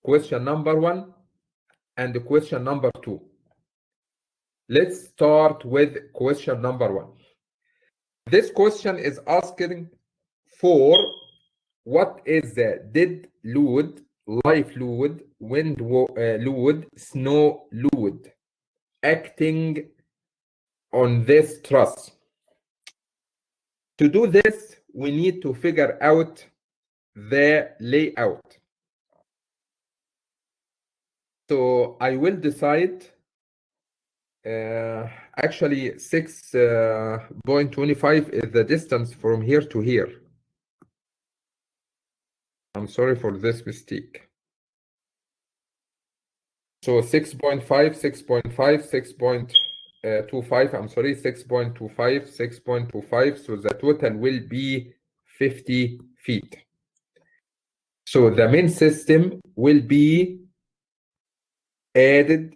question number 1 and question number 2. Let's start with question number 1. This question is asking for what is the dead load, life load, wind load, snow load acting on this truss. To do this, we need to figure out the layout. So I will decide, actually 6.25 is the distance from here to here. I'm sorry for this mistake. So 6.5, 6.5, 6.25, I'm sorry, 6.25, 6.25. So the total will be 50 feet. So the main system will be added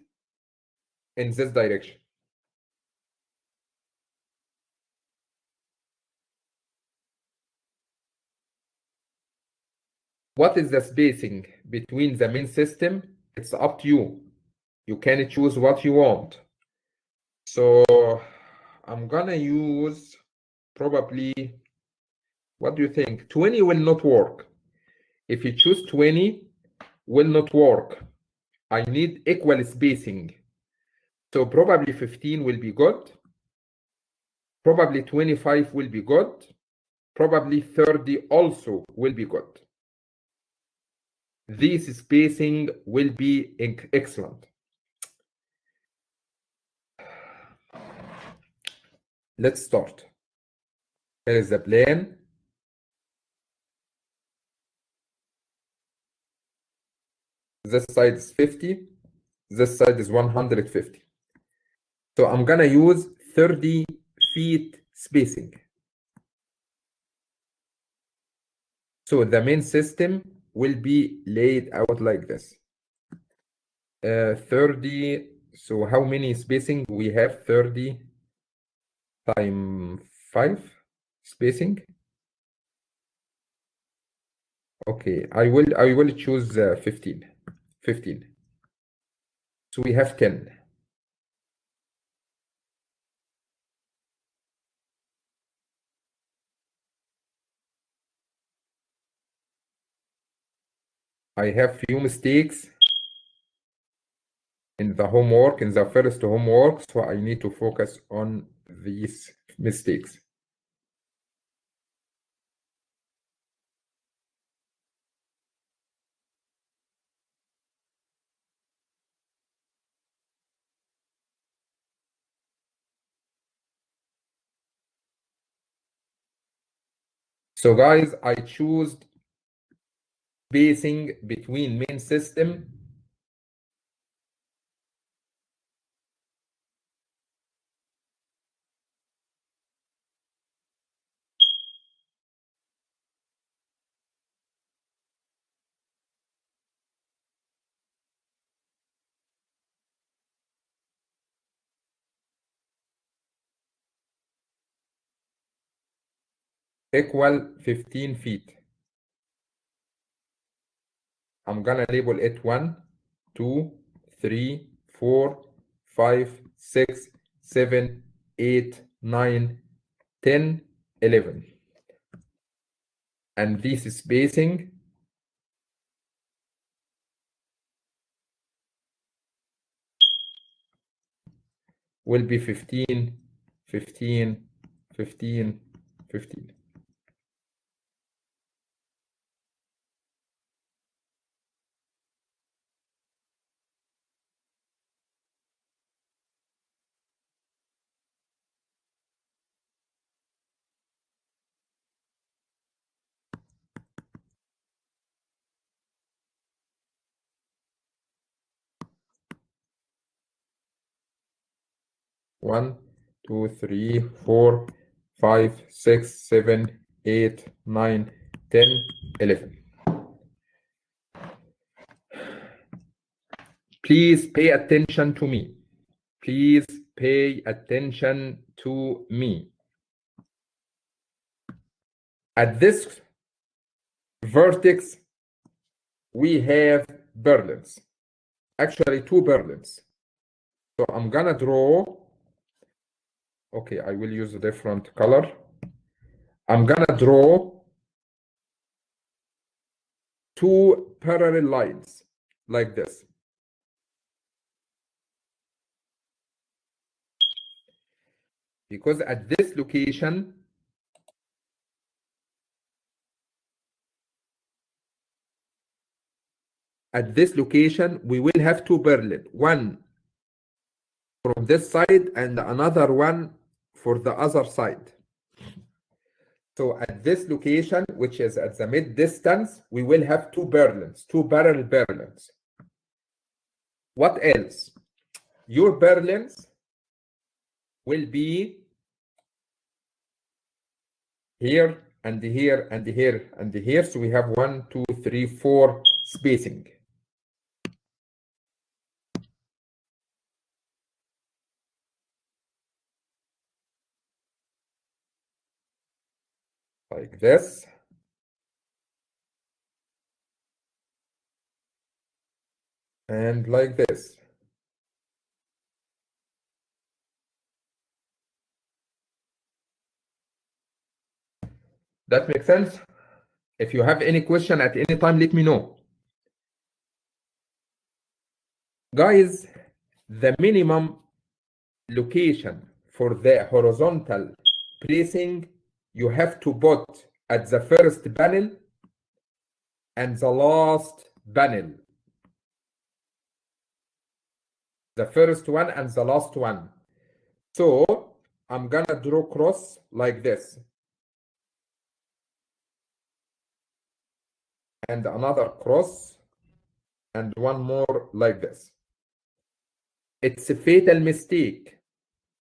in this direction. What is the spacing between the main system? It's up to you. You can choose what you want. So I'm gonna use probably, what do you think? 20 will not work. If you choose 20, will not work. I need equal spacing. So probably 15 will be good. Probably 25 will be good. Probably 30 also will be good. This spacing will be excellent. Let's start. Here is the plan. This side is 50. This side is 150. So I'm gonna use 30 feet spacing. So the main system will be laid out like this. 30, so how many spacing? We have 30 times 5 spacing. Okay, I will choose 15. 15. So we have 10. I have few mistakes in the homework, in the first homework, so I need to focus on these mistakes. So guys, I choose spacing between main system equal 15 feet. I'm gonna label it 1, 2, 3, 4, 5, 6, 7, 8, 9, 10, 11. And this spacing will be 15, 15, 15, 15. One, 2, 3, 4, 5, 6, 7, 8, 9, 10, 11. Please pay attention to me. Please pay attention to me. At this vertex, we have purlins. Actually, 2 purlins. So I'm gonna draw. Okay, I will use a different color. I'm gonna draw 2 parallel lines like this. Because at this location, we will have 2 purlin, one from this side and another one for the other side. So at this location, which is at the mid distance, we will have 2 purlins, 2 parallel purlins. What else? Your purlins will be here and here and here and here. So we have 1, 2, 3, 4 spacing. Like this. And like this. That makes sense? If you have any question at any time, let me know. Guys, the minimum location for the horizontal bracing you have to put at the first panel and the last panel. The first one and the last one. So I'm gonna draw cross like this. And another cross and one more like this. It's a fatal mistake.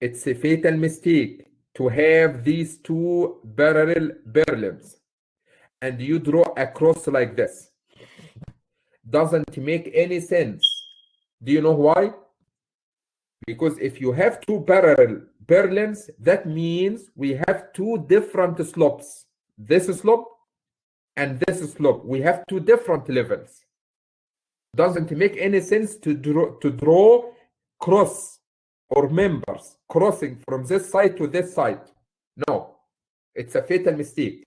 It's a fatal mistake to have these 2 parallel purlins and you draw a cross like this. Doesn't make any sense. Do you know why? Because if you have 2 parallel purlins, that means we have 2 different slopes. This slope and this slope. We have 2 different levels. Doesn't make any sense to draw cross or members crossing from this side to this side. No, it's a fatal mistake.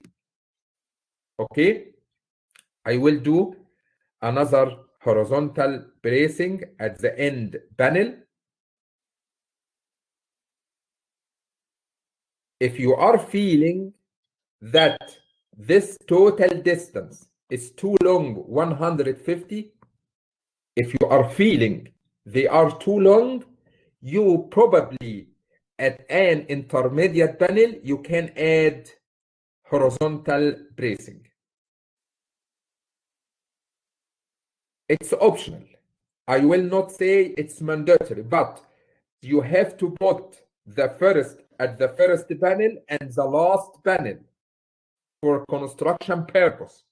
Okay, I will do another horizontal bracing at the end panel. If you are feeling that this total distance is too long, 150, if you are feeling they are too long, you probably at an intermediate panel, you can add horizontal bracing. It's optional. I will not say it's mandatory, but you have to put the first at the first panel and the last panel for construction purpose.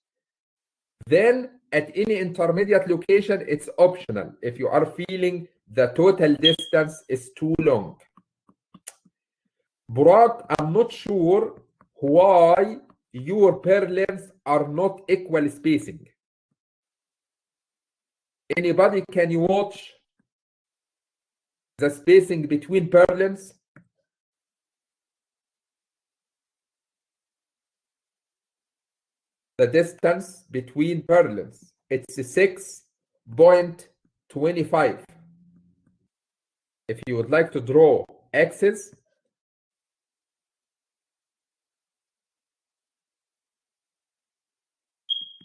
Then at any intermediate location, it's optional if you are feeling the total distance is too long. Burak, I'm not sure why your purlins are not equal spacing. Anybody, can you watch the spacing between purlins? The distance between purlins, it's 6.25. If you would like to draw axes,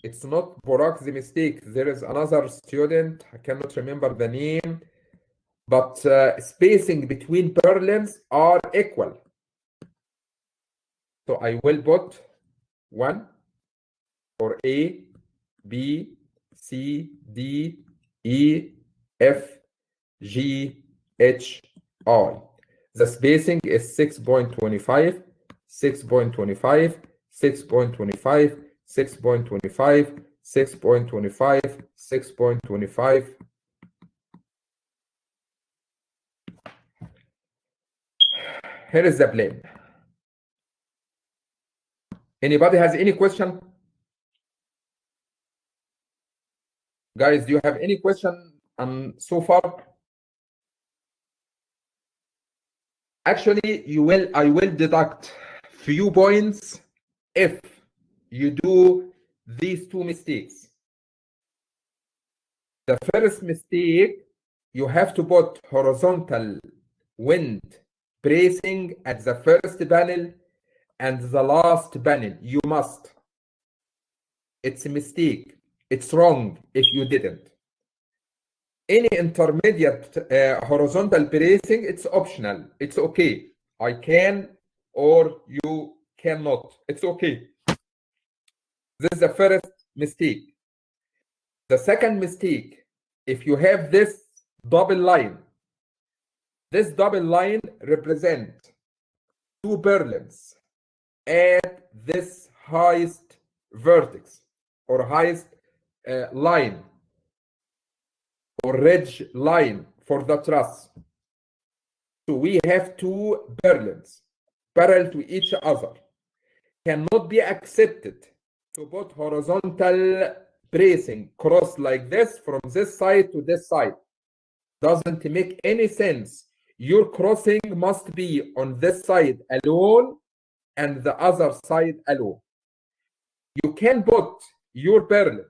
it's not Burak's mistake. There is another student, I cannot remember the name, but spacing between purlins are equal. So I will put 1 for A, B, C, D, E, F, G, H, I. The spacing is 6.25, 6.25, 6.25, 6.25, 6.25, 6.25. Here is the plan. Anybody has any question? Guys, do you have any question so far? Actually, I will deduct few points if you do these two mistakes. The first mistake, you have to put horizontal wind bracing at the first panel and the last panel. You must. It's a mistake. It's wrong if you didn't. Any intermediate horizontal bracing, it's optional. It's okay. I can or you cannot. It's okay. This is the first mistake. The second mistake, if you have this double line, this double line represents two purlins at this highest vertex or highest line or ridge line for the truss. So we have two purlins parallel to each other. Cannot be accepted to put horizontal bracing cross like this from this side to this side. Doesn't make any sense. Your crossing must be on this side alone and the other side alone. You can put your purlins,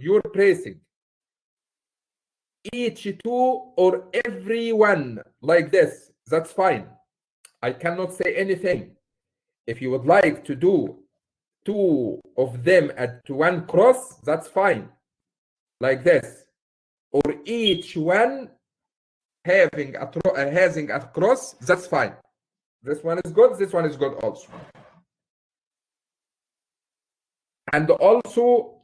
your bracing, each two or every one like this. That's fine. I cannot say anything. If you would like to do two of them at one cross, that's fine. Like this. Or each one having a cross, that's fine. This one is good, this one is good also. And also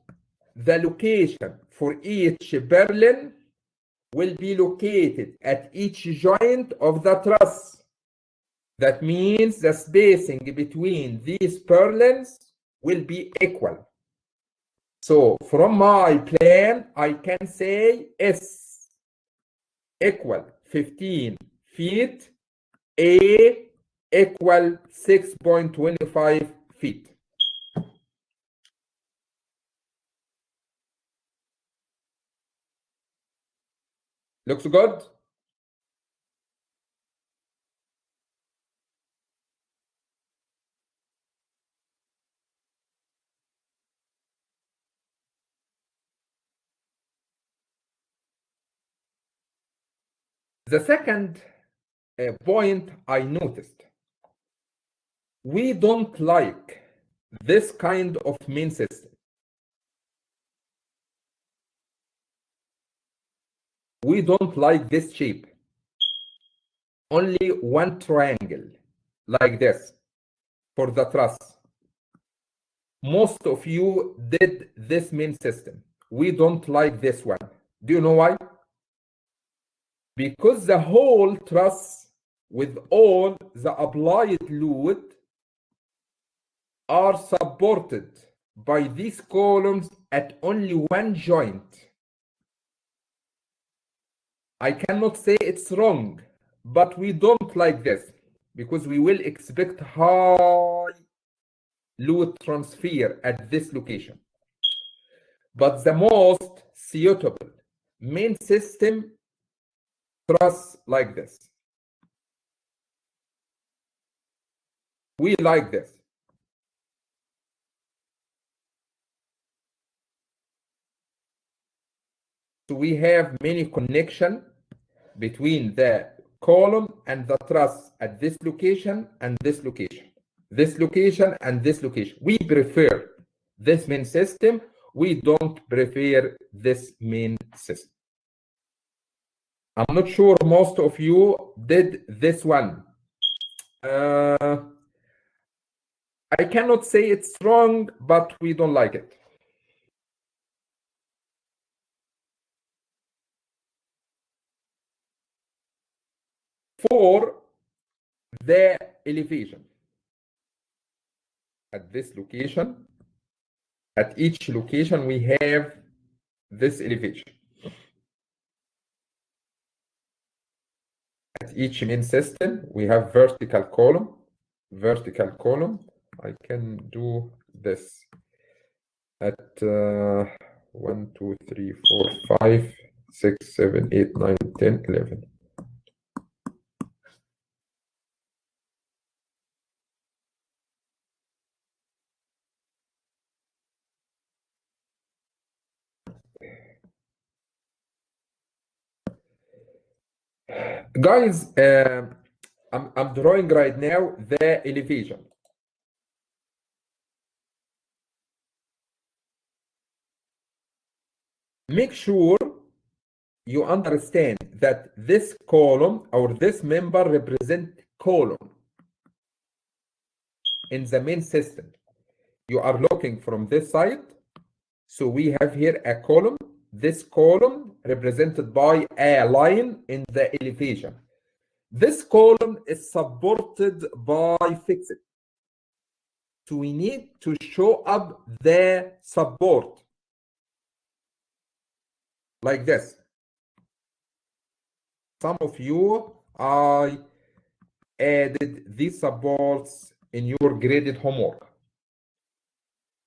the location for each purlin will be located at each joint of the truss. That means the spacing between these purlins will be equal. So from my plan, I can say S equal 15 feet, A equal 6.25 feet. Looks good? The second point I noticed, we don't like this kind of main system. We don't like this shape. Only one triangle like this for the truss. Most of you did this main system. We don't like this one. Do you know why? Because the whole truss with all the applied load are supported by these columns at only one joint. I cannot say it's wrong, but we don't like this because we will expect high load transfer at this location. But the most suitable main system truss like this. We like this. So we have many connection between the column and the truss at this location and this location. This location and this location. We prefer this main system. We don't prefer this main system. I'm not sure most of you did this one. I cannot say it's wrong, but we don't like it. For the elevation at this location, at each location we have this elevation. At each main system we have vertical column. I can do this at 1, 2, 3, 4, 5, 6, 7, 8, 9, 10, 11. Guys, I'm drawing right now the elevation. Make sure you understand that this column or this member represent column in the main system. You are looking from this side. So we have here a column. This column represented by a line in the elevation. This column is supported by fixed. So we need to show up the support like this. Some of you, I added these supports in your graded homework.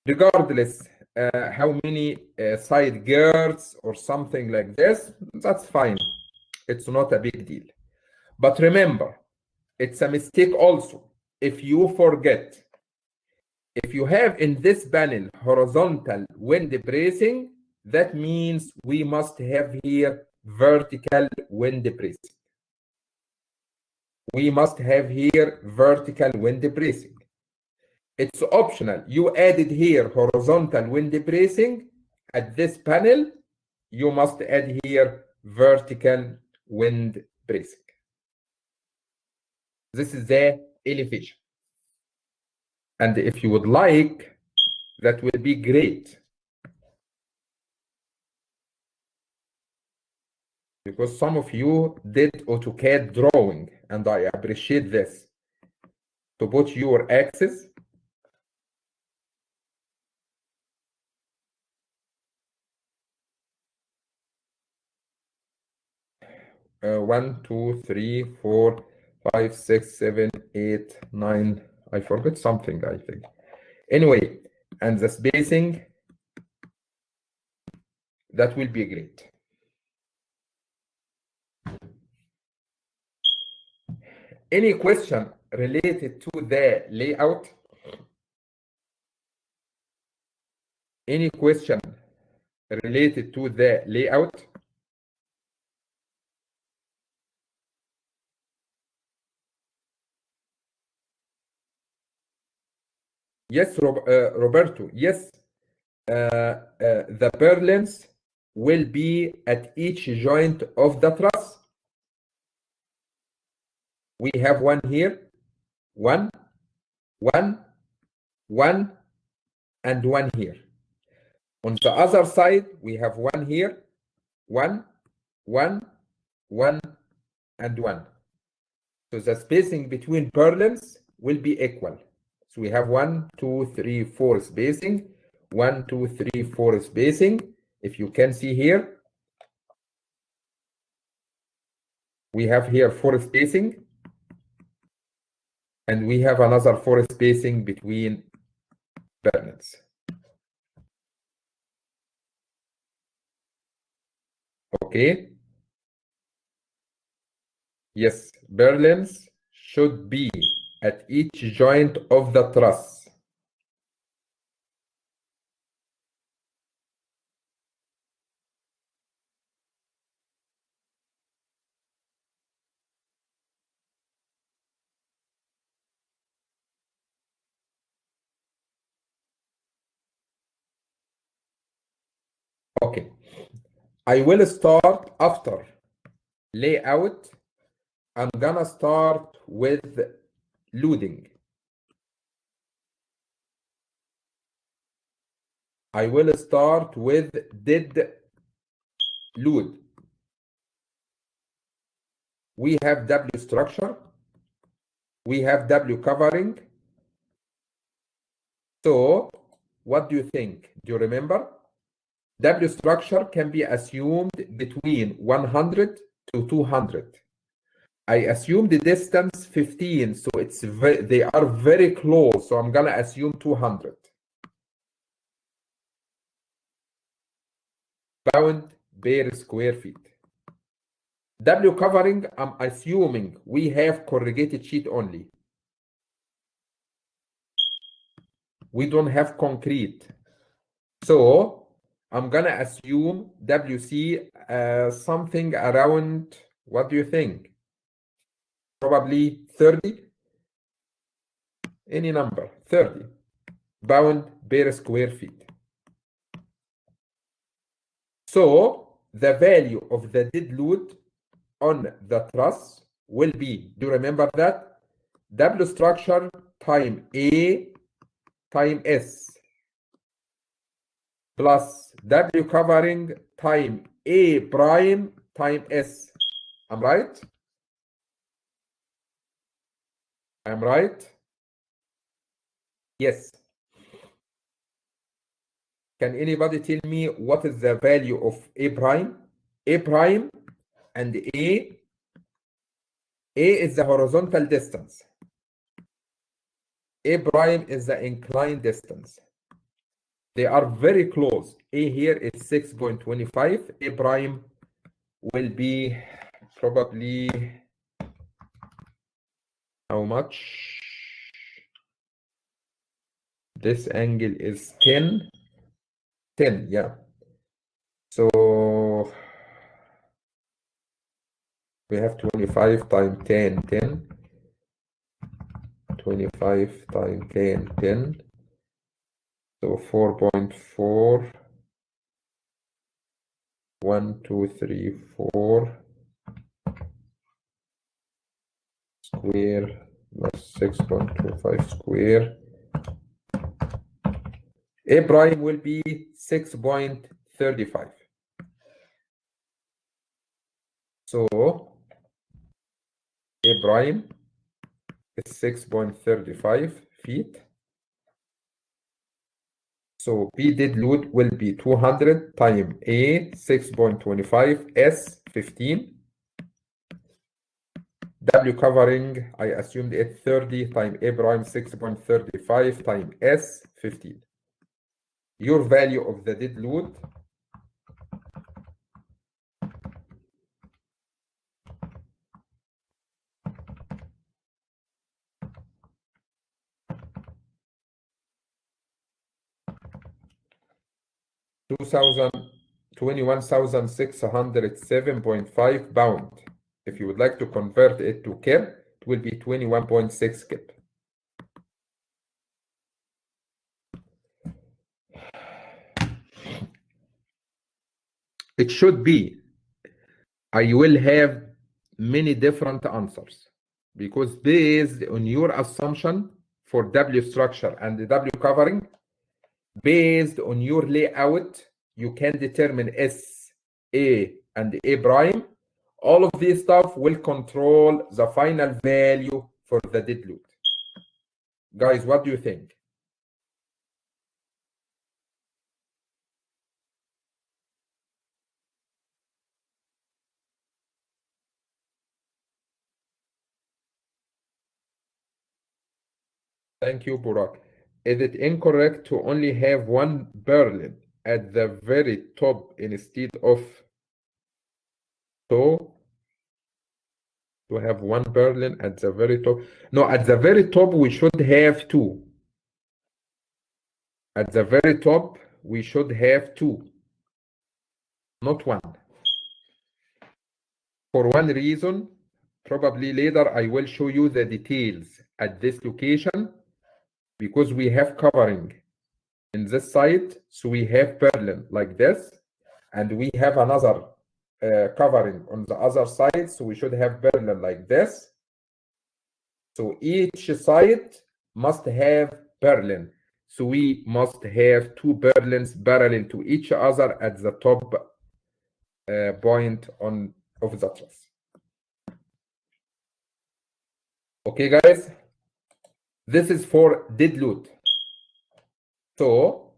Regardless how many side girds or something like this, that's fine. It's not a big deal. But remember, it's a mistake also if you forget. If you have in this panel horizontal wind bracing, that means we must have here vertical wind bracing. We must have here vertical wind bracing. It's optional. You added here horizontal wind bracing. At this panel, you must add here vertical wind bracing. This is the elevation. And if you would like, that will be great. Because some of you did AutoCAD drawing, and I appreciate this. To put your axis. One, 2, 3, 4, 5, 6, 7, 8, 9. I forgot something, I think. Anyway, and the spacing, that will be great. Any question related to the layout? Any question related to the layout? Yes, Roberto, yes. The purlins will be at each joint of the truss. We have one here, one, and one here. On the other side, we have one here, one, and one. So the spacing between purlins will be equal. So we have 1, 2, 3, 4 spacing, 1, 2, 3, 4 spacing. If you can see here, we have here 4 spacing, and we have another 4 spacing between purlins. Okay. Yes, purlins should be at each joint of the truss. Okay. I will start after layout. I'm gonna start with loading. I will start with dead load. We have W structure. We have W covering. So what do you think? Do you remember? W structure can be assumed between 100 to 200. I assume the distance 15, so they are very close. So I'm gonna assume 200. pound per square feet. W covering, I'm assuming we have corrugated sheet only. We don't have concrete. So I'm gonna assume WC something around, what do you think? Probably 30, any number, 30 pound per square feet. So the value of the dead load on the truss will be, do you remember that? W structure time A time S plus W covering time A prime time S. I'm right? I'm right? Yes. Can anybody tell me what is the value of A prime? A prime and A is the horizontal distance. A prime is the inclined distance. They are very close. A here is 6.25. A prime will be probably how much? This angle is 10. 10, yeah. So we have 25 times 10, 10. 25 times 10, 10. So 4.4. 1, 2, 3, 4 square plus 6.25 square. A prime will be 6.35. So A prime is 6.35 feet. So P dead load will be 200 times A 6.25 S 15. W covering, I assumed it 30 times A prime 6.35 times S 15. Your value of the dead load $21,607.5 pound. If you would like to convert it to kip, it will be 21.6 kip. It should be. I will have many different answers because based on your assumption for W structure and the W covering, based on your layout, you can determine S, A, and A prime. All of this stuff will control the final value for the dead load. Guys, what do you think? Thank you, Burak. Is it incorrect to only have one purlin at the very top instead of two? To have one purlin at the very top? No, at the very top we should have two. At the very top we should have two, not one. For one reason, probably later I will show you the details at this location because we have covering in this side, so we have purlin like this, and we have another covering on the other side, so we should have purlin like this. So each side must have purlin. So we must have two purlins parallel to each other at the top point of the truss. Okay, guys, this is for dead load. So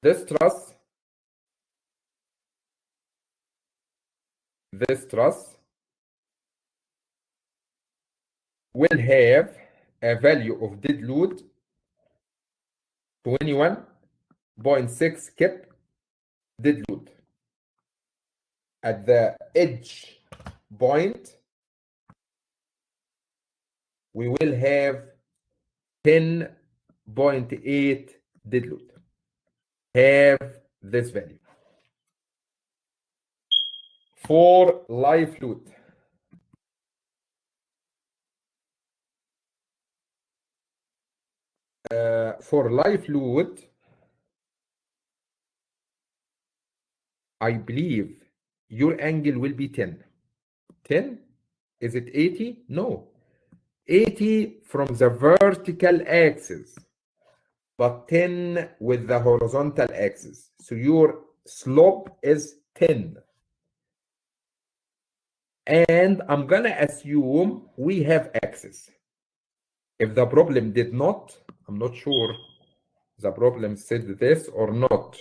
this truss will have a value of dead load 21 0.6 kip dead load. At the edge point, we will have 10.8 dead load. Have this value. For live load, I believe your angle will be 10. 10? Is it 80? No. 80 from the vertical axis, but 10 with the horizontal axis. So your slope is 10. And I'm going to assume we have axis. If the problem did not, I'm not sure the problem said this or not.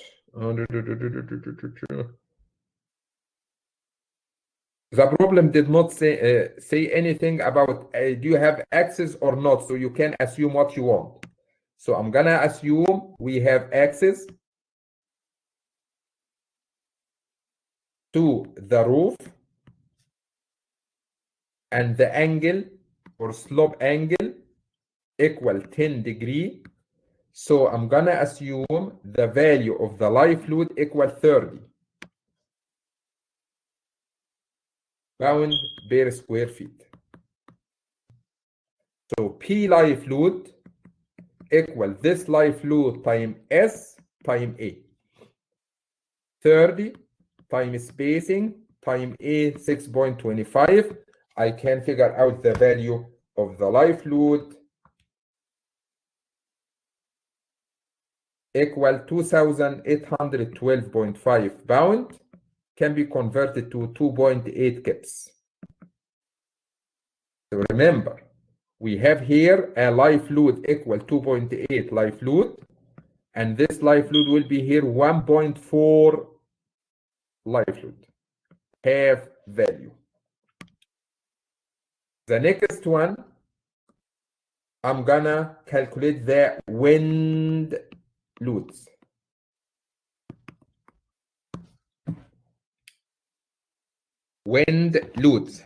The problem did not say anything about do you have axis or not, so you can assume what you want. So I'm gonna assume we have axis to the roof, and the angle or slope angle equal 10 degree. So I'm gonna assume the value of the live load equal 30 pound per square feet. So P live load equal this live load time S time A. 30 times spacing time A 6.25. I can figure out the value of the live load equal 2,812.5 pound, can be converted to 2.8 kips. So remember, we have here a live load equal 2.8 live load, and this live load will be here 1.4 live load. Have value. The next one, I'm gonna calculate the wind loads. Wind loads.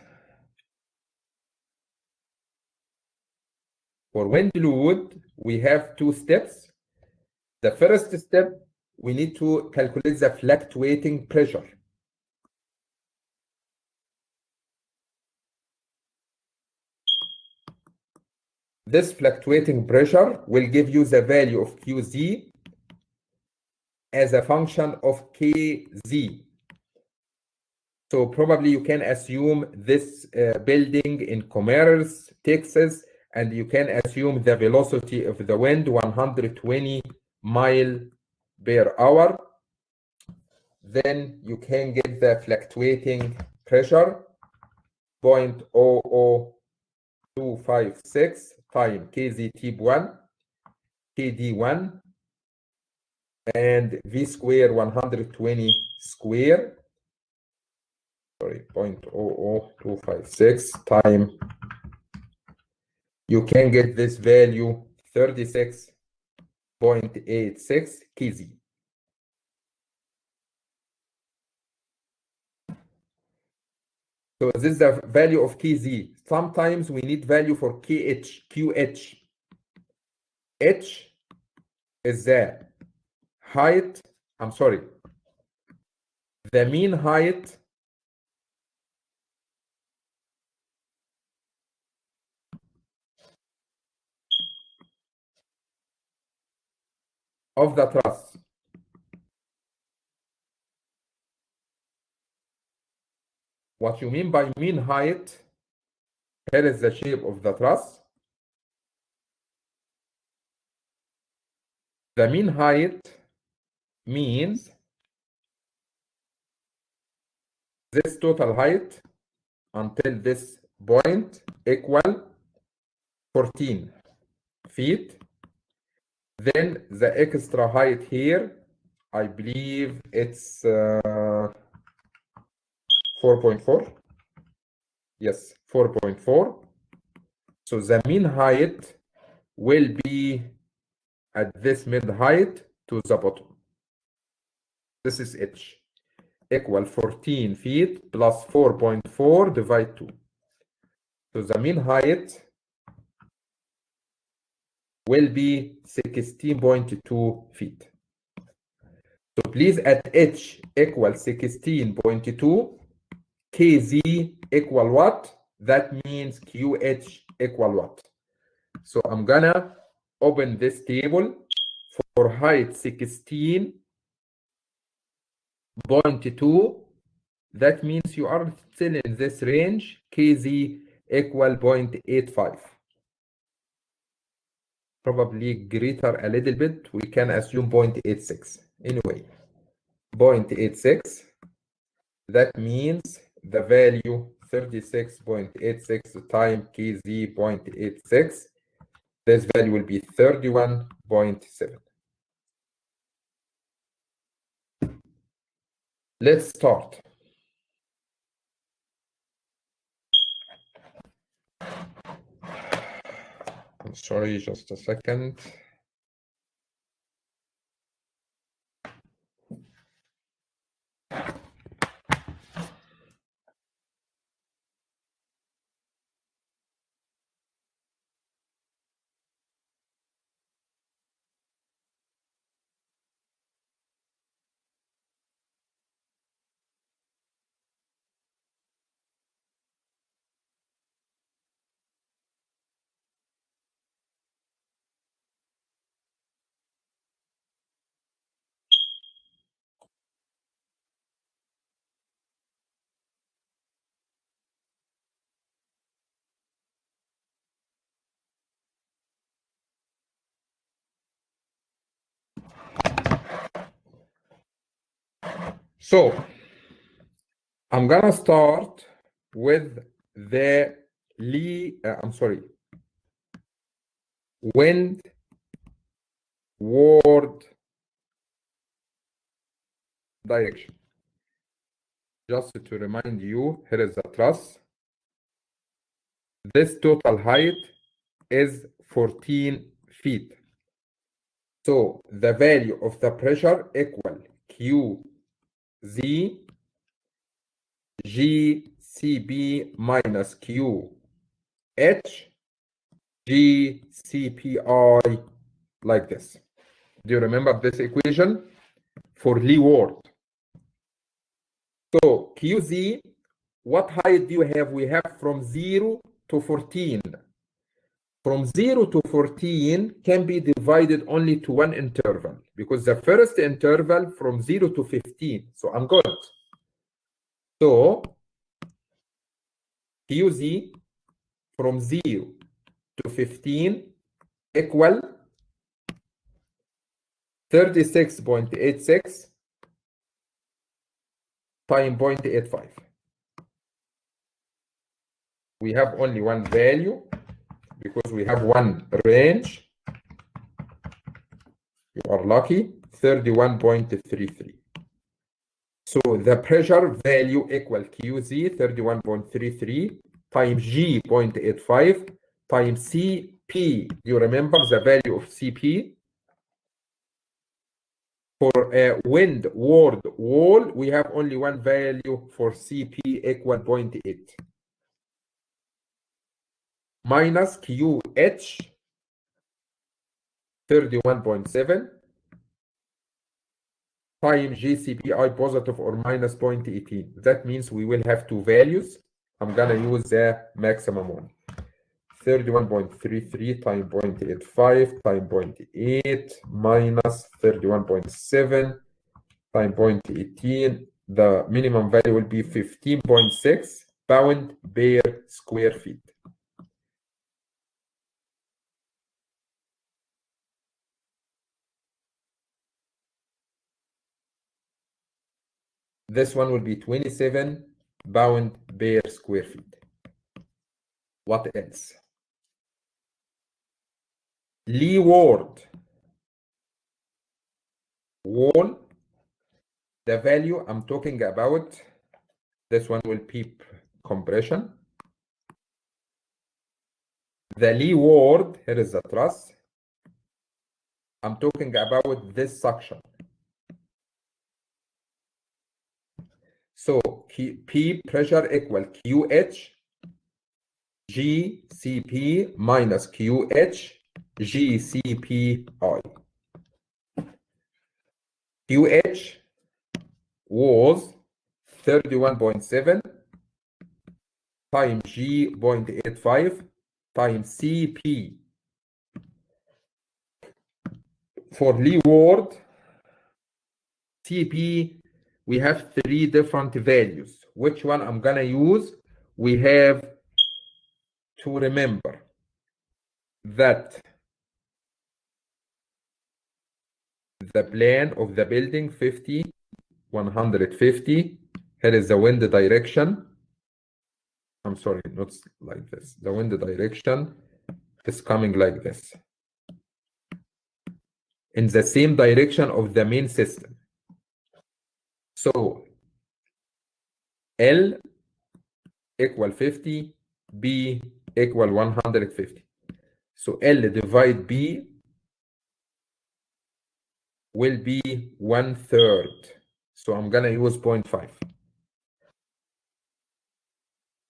For wind load, we have two steps. The first step, we need to calculate the fluctuating pressure. This fluctuating pressure will give you the value of QZ as a function of KZ. So probably you can assume this building in Commerce, Texas, and you can assume the velocity of the wind 120 miles per hour. Then you can get the fluctuating pressure 0.00256 times KZT1, KD1, and V square 120 square. Sorry, 0.00256 times. You can get this value 36.86 kz. So this is the value of kz. Sometimes we need value for kh, qh. H is the height, the mean height of the truss. What you mean by mean height, here is the shape of the truss. The mean height means this total height until this point equal 14 feet. Then the extra height here, I believe it's 4.4. Yes, 4.4. So the mean height will be at this mid height to the bottom. this is H, equal 14 feet plus 4.4 divide 2. So the mean height will be 16.2 feet. So please at H equal 16.2, KZ equal what? That means QH equal what? So I'm gonna open this table for height 16.2. That means you are still in this range, KZ equal 0.85. Probably greater a little bit, we can assume 0.86. Anyway, 0.86, that means the value 36.86 times KZ 0.86, this value will be 31.7. Let's start. I'm sorry, just a second. So I'm gonna start with the windward direction. Just to remind you, here is the truss. This total height is 14 feet. So the value of the pressure equal QZ GCB minus QH GCPI, like this. Do you remember this equation for leeward? So QZ, what height do you have? We have from 0 to 14. From 0 to 14 can be divided only to one interval, because the first interval from 0 to 15. So I'm good. So QZ from 0 to 15 equal 36.86 times 0.85. We have only one value because we have one range. You are lucky, 31.33. So the pressure value equal QZ 31.33 times G 0.85 times CP. You remember the value of CP? For a windward wall, we have only one value for CP equal 0.8. Minus QH 31.7 times GCPI positive or minus 0.18. That means we will have two values. I'm going to use the maximum one. 31.33 times 0.85 times 0.8 minus 31.7 times 0.18. The minimum value will be 15.6 pound per square feet. This one will be 27 pound per square feet. What else? Leeward wall, the value I'm talking about, this one will be compression. The leeward, here is the truss. I'm talking about this suction. So P pressure equal QH GCP minus QH GCPI. QH was 31.7 times G.85 times CP. For Leeward, CP, we have 3 different values. Which one I'm gonna use? We have to remember that the plan of the building 50, 150, here is the wind direction. I'm sorry, not like this. The wind direction is coming like this, in the same direction of the main system. So L equal 50, B equal 150. So L divide B will be 1/3. So I'm gonna use 0.5.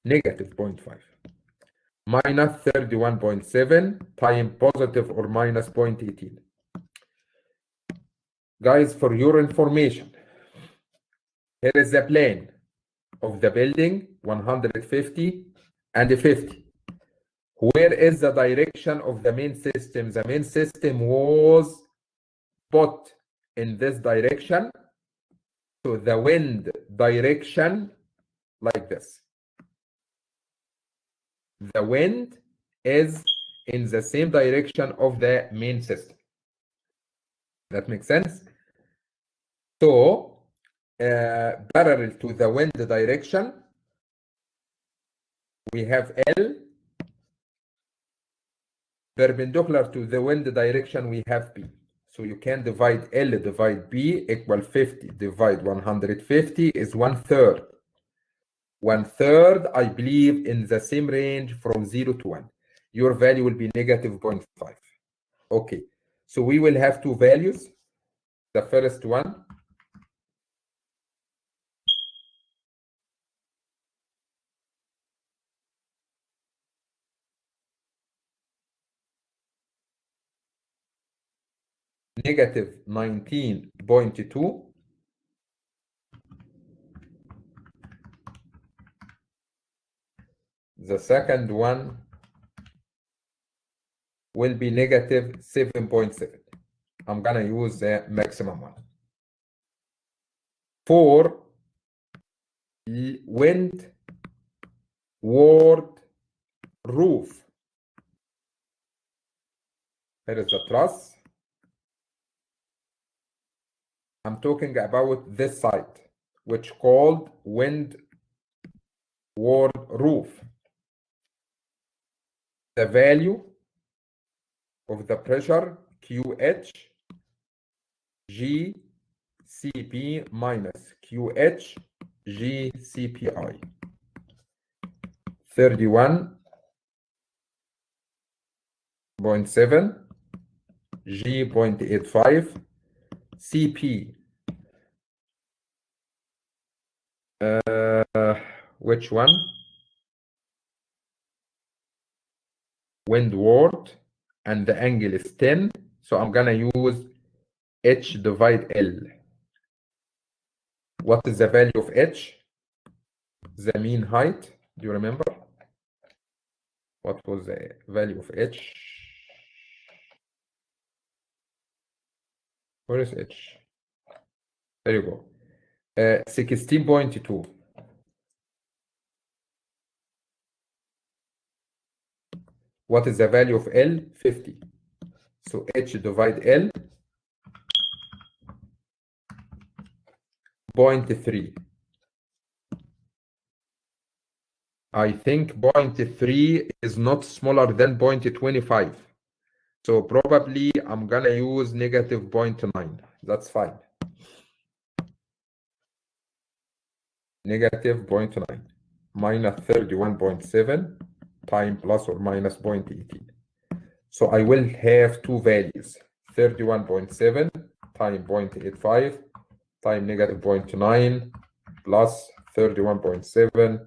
Negative 0.5. Minus 31.7 times positive or minus 0.18. Guys, for your information, here is the plan of the building 150 and 50. Where is the direction of the main system? The main system was put in this direction. So the wind direction like this. The wind is in the same direction of the main system. That makes sense? So parallel to the wind direction, we have L. Perpendicular to the wind direction, we have B. So you can divide L divide B equal 50 divide 150 is 1/3. 1/3, I believe, in the same range from 0 to 1. Your value will be negative 0.5. Okay, so we will have 2 values. The first one, negative 19.2. The second one will be negative 7.7. I'm gonna use the maximum one. For windward roof, here is the truss. I'm talking about this side, which called windward roof. The value of the pressure QH GCP minus QH GCPI. 31.7 G.85 CP. Which one? Windward, and the angle is 10. So I'm gonna use H divide L. What is the value of H? The mean height. Do you remember? What was the value of H? Where is H? There you go. 16.2. What is the value of L? 50. So H divide L, 0.3. I think 0.3 is not smaller than 0.25. So probably I'm gonna use negative 0.9. That's fine. Negative 0.9 minus 31.7 times plus or minus 0.18. So I will have 2 values, 31.7 times 0.85 times negative 0.9 plus 31.7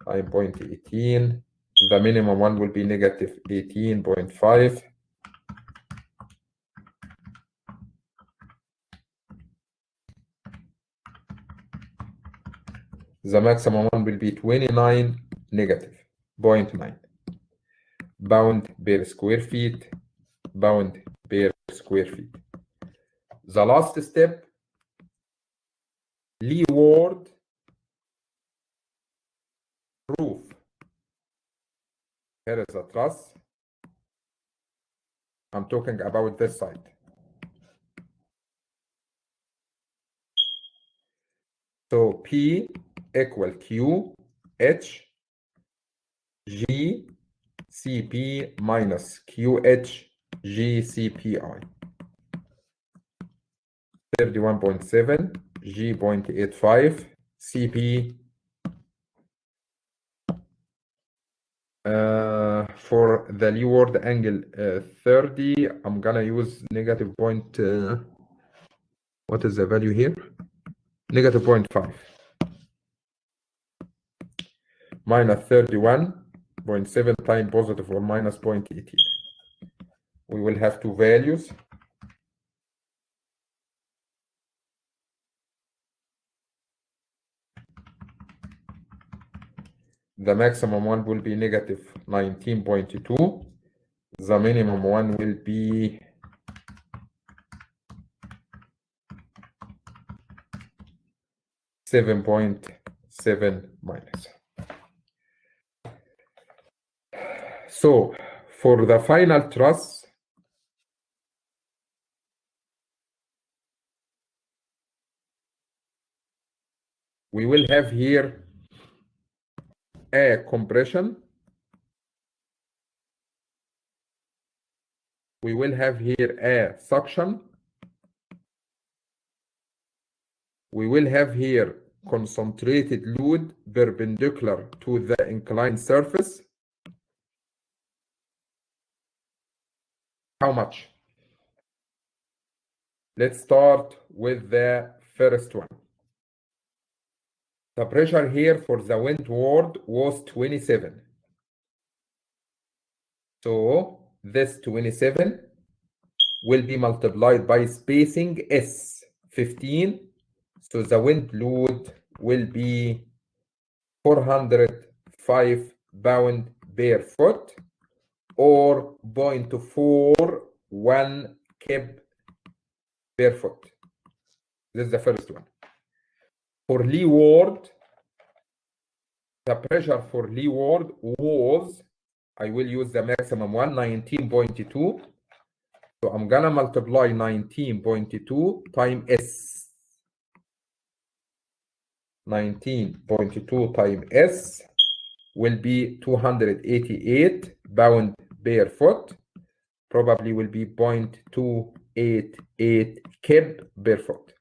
times 0.18. The minimum one will be negative 18.5. The maximum one will be 29 negative 0.9 pound per square feet, pound per square feet. The last step, leeward roof. Here is a truss. I'm talking about this side. So P equal Q H G CP minus QH GCPI. 31.7 G 0.85 CP for the leeward angle 30. I'm gonna use negative point. What is the value here? Negative 0.5 minus 31.7 times positive or minus 0.18. We will have two values. The maximum one will be negative 19.2. The minimum one will be 7.7 minus. So for the final truss, we will have here a compression. We will have here a suction. We will have here concentrated load perpendicular to the inclined surface. How much? Let's start with the first one. The pressure here for the windward was 27. So this 27 will be multiplied by spacing S 15. So the wind load will be 405 pound per foot or 0.41 kb per foot. This is the first one. For leeward, the pressure for leeward was, I will use the maximum one, 19.2. So I'm gonna multiply 19.2 times S. 19.2 times S will be 288 pound per foot. Probably will be 0.288 kb per foot.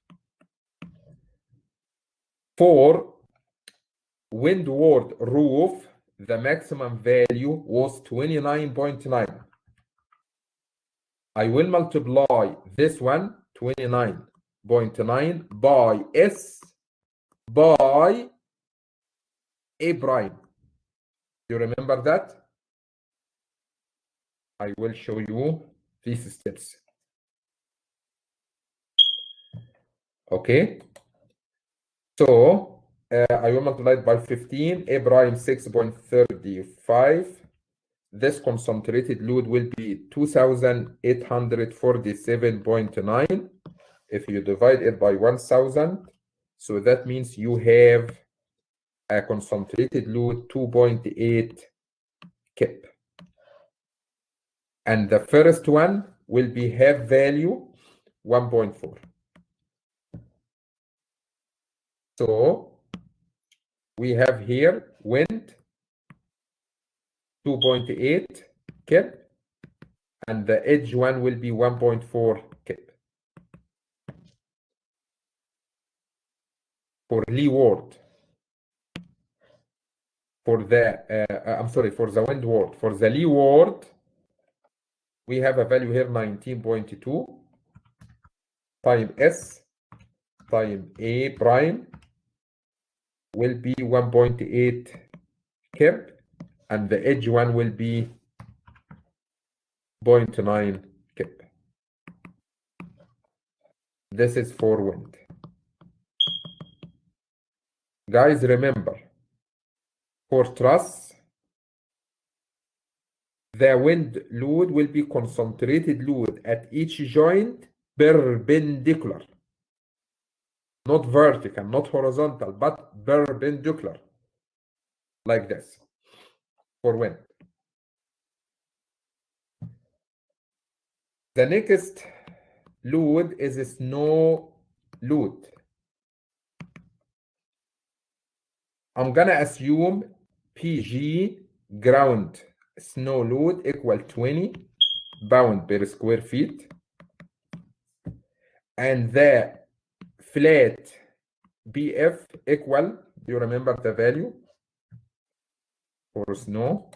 For windward roof, the maximum value was 29.9. I will multiply this one, 29.9, by S by A prime. You remember that? I will show you these steps. Okay. So I will multiply it by 15, A prime 6.35. This concentrated load will be 2,847.9. If you divide it by 1,000, so that means you have a concentrated load 2.8 kb. And the first one will be have value 1.4. So we have here wind 2.8 kb, and the edge one will be 1.4 kb. For leeward, for the for the windward, for the leeward, we have a value here 19.2 times S times A prime will be 1.8 kip, and the edge one will be 0.9 kip. This is for wind. Guys, remember, for truss, the wind load will be concentrated load at each joint perpendicular. Not vertical, not horizontal, but perpendicular. Like this, for wind. The next load is a snow load. I'm gonna assume PG ground snow load equal 20 pound per square feet, and the flat BF equal, do you remember the value for snow?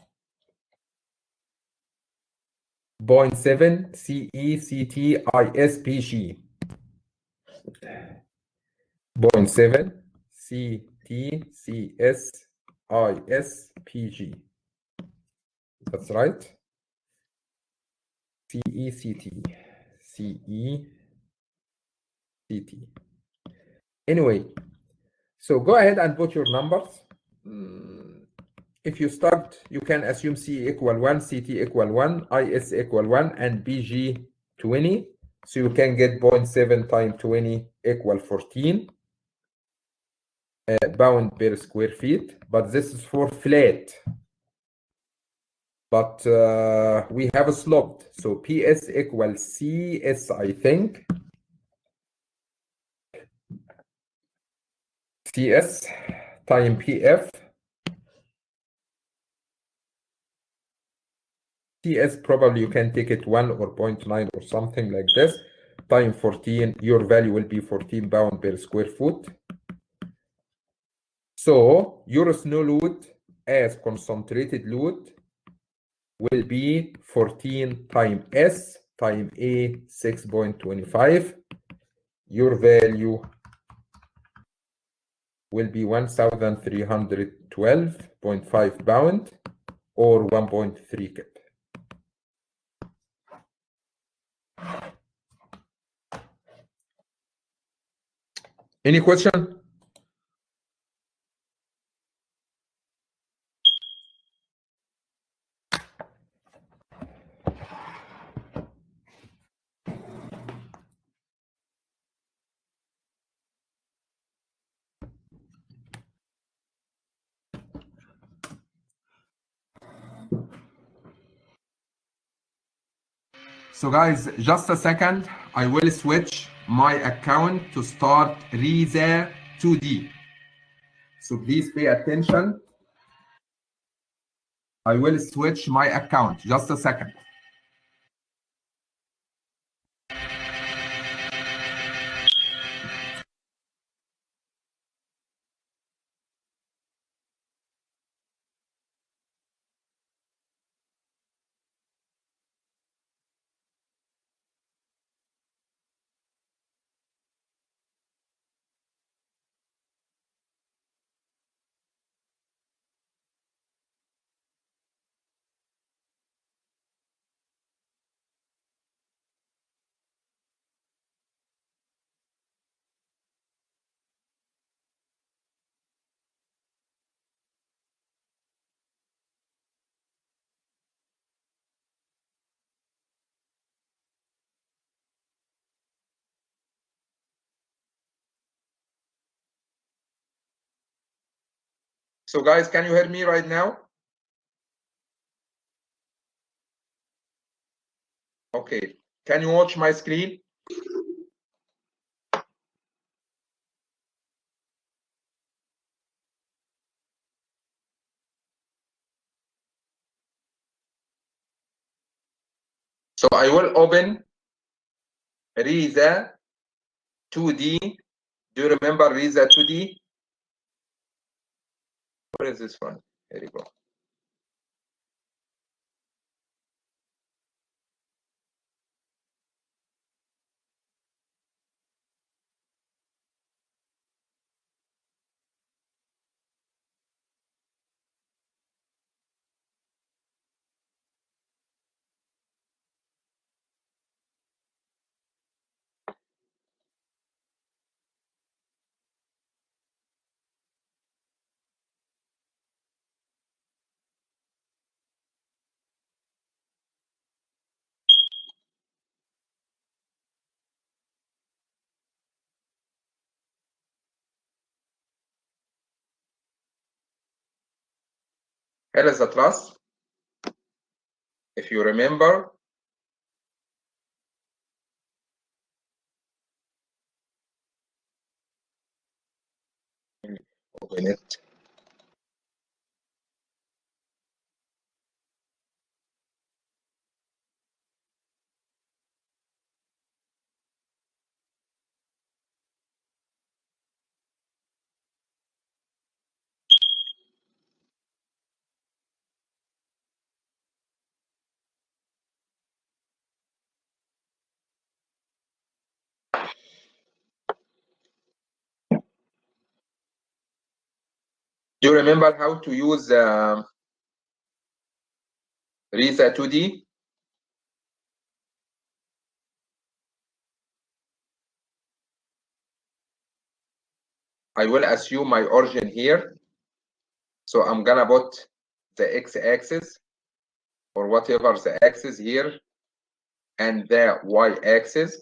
0.7 CECTISPG. 0.7 CTCSISPG. That's right. CECT. Anyway, so go ahead and put your numbers. If you start, you can assume C equal 1, CT equal 1, IS equal 1, and BG 20. So you can get 0.7 times 20 equal 14 pound per square feet. But this is for flat. But we have a slope. So PS equals CS, I think. CS times PF. CS probably you can take it 1 or 0.9 or something like this. Times 14, your value will be 14 pound per square foot. So your snow load as concentrated load will be 14 times S times A 6.25. Your value will be 1,312.5 pound or 1.3 kip. Any question? So guys, just a second, I will switch my account to start Riza 2D. So please pay attention. I will switch my account, just a second. So guys, can you hear me right now? Okay, can you watch my screen? So I will open Riza 2D. Do you remember Riza 2D? Where is this one? Here you go. Here is the truss. If you remember, open it. Do you remember how to use RISA 2D? I will assume my origin here. So I'm gonna put the x-axis or whatever the axis here and the y-axis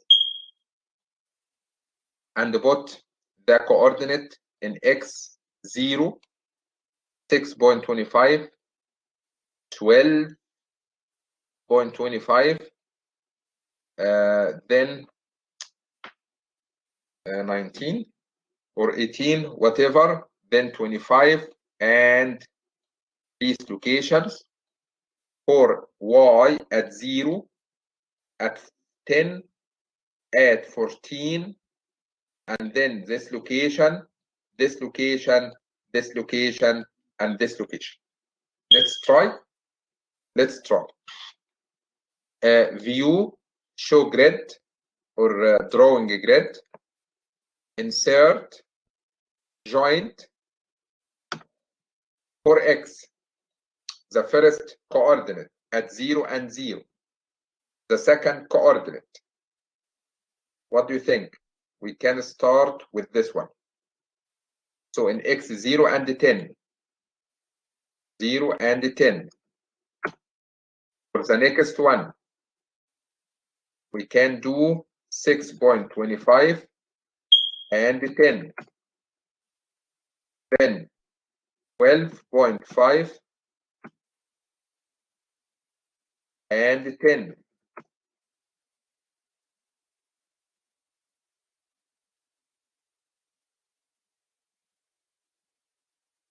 and put the coordinate in x0, 6.25, 12.25, then 19 or 18, whatever, then 25, and these locations for y at 0, at 10, at 14, and then this location, this location, this location, and this location. Let's try. Let's try. View, show grid, or drawing a grid. Insert, joint. For x, the first coordinate at 0 and 0. The second coordinate. What do you think? We can start with this one. So in x, 0 and 10. 0 and 10. For the next one, we can do 6.25 and 10. Then 12.5 and 10.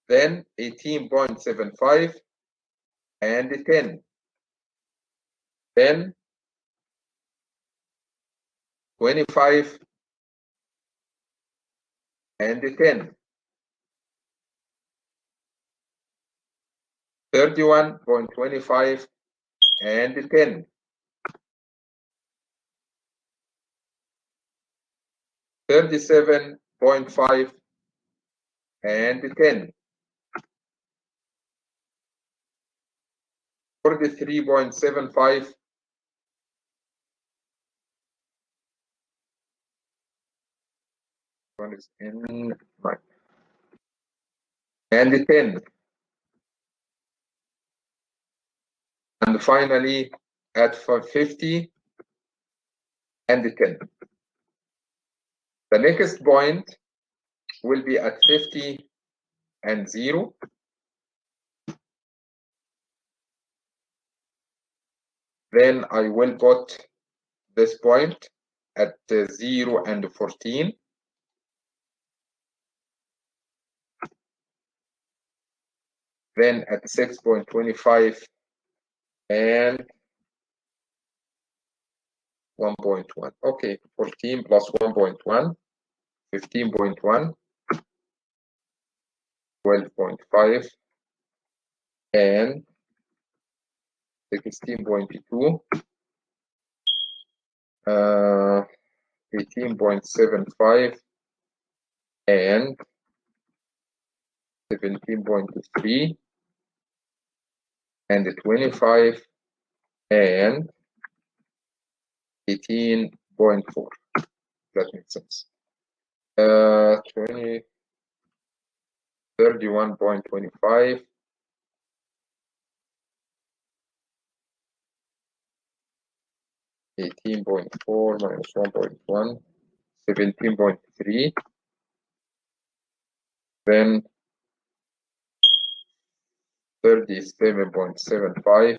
Then 18.75 and 10. Then 25 and 10. 31.25 and 10. 37.5 and 10. 43.75 one is in 9 and 10. And finally at 50 and 10. The next point will be at 50 and 0. Then I will put this point at 0 and 14. Then at 6.25 and 1.1. Okay, 14 plus 1.1, 15.1, 12.5, and 16.2, 18.75, and 17.3, and 25, and 18.4. That makes sense. 31.25. 18.4 minus 1.1, 17.3. Then 37.75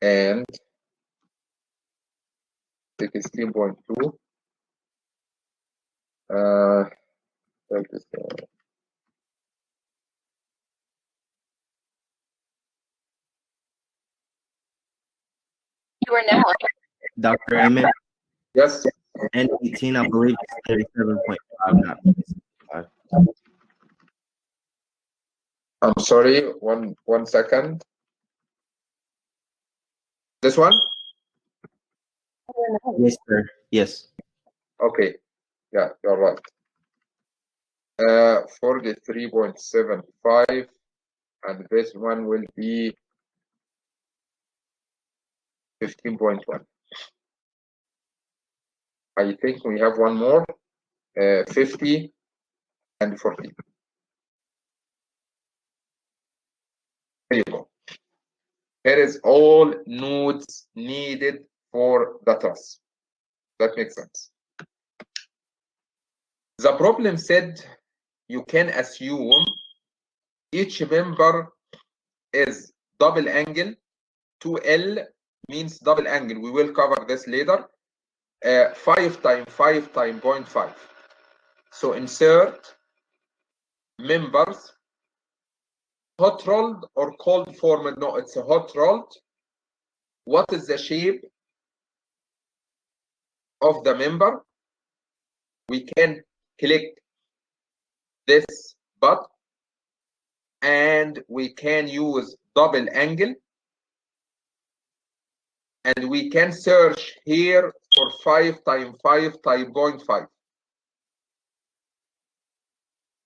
and 16.2. 37. You are now. Dr. Amen. Yes. And 18, I believe, is 37.5, not 5. I'm sorry, one second. This one? Yes, sir. Yes. Okay. Yeah, you're right. 43.75, and this one will be 15.1. I think we have one more, 50 and 40. Here you go. Here is all nodes needed for the truss. That makes sense. The problem said you can assume each member is double angle. 2L means double angle. We will cover this later. 5 times 5 times 0.5. So insert members, hot rolled or cold formed. No, it's a hot rolled. What is the shape of the member? We can click this button and we can use double angle, and we can search here for 5 times 5 times 0.5.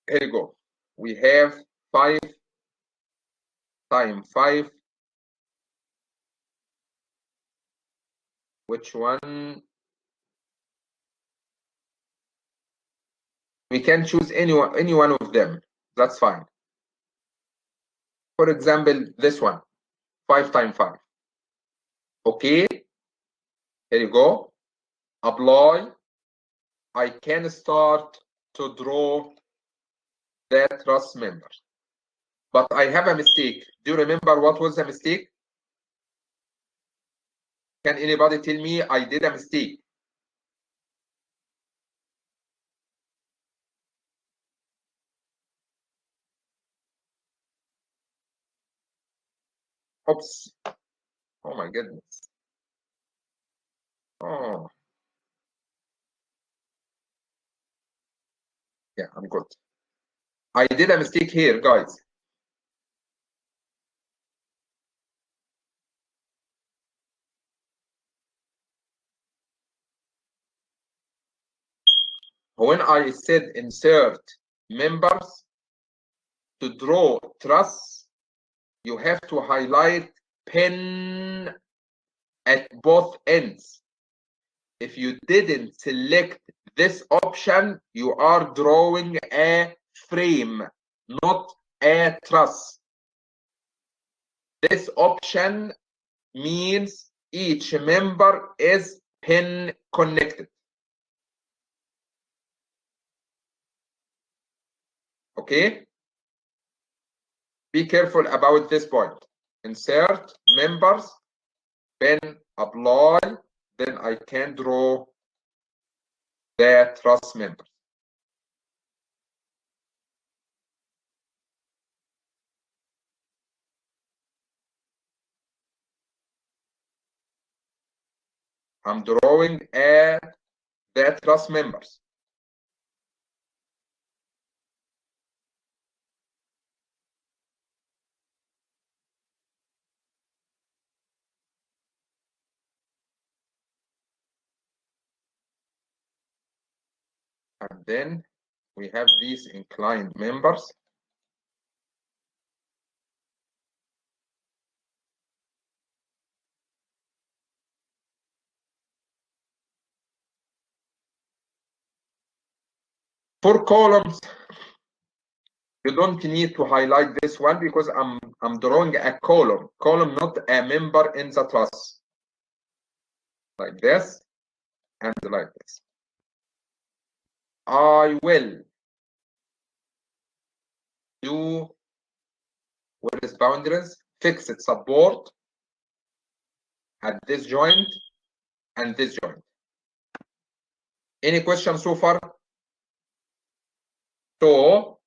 Here you go. We have 5 times 5. Which one? We can choose any one of them. That's fine. For example, this one, 5 times 5. Okay. Here you go. Apply. I can start to draw that truss member. But I have a mistake. Do you remember what was the mistake? Can anybody tell me I did a mistake? Oops. Oh my goodness. Oh. Yeah, I'm good. I did a mistake here, guys. When I said insert members to draw truss, you have to highlight pin at both ends. If you didn't select this option, you are drawing a frame, not a truss. This option means each member is pin connected. Okay? Be careful about this point. Insert members, pin, apply, then I can draw the truss members. I'm drawing the truss members. And then we have these inclined members. For columns, you don't need to highlight this one because I'm drawing a column, not a member in the truss. Like this and like this. I will do with boundaries, fixed support at this joint and this joint. Any questions so far? So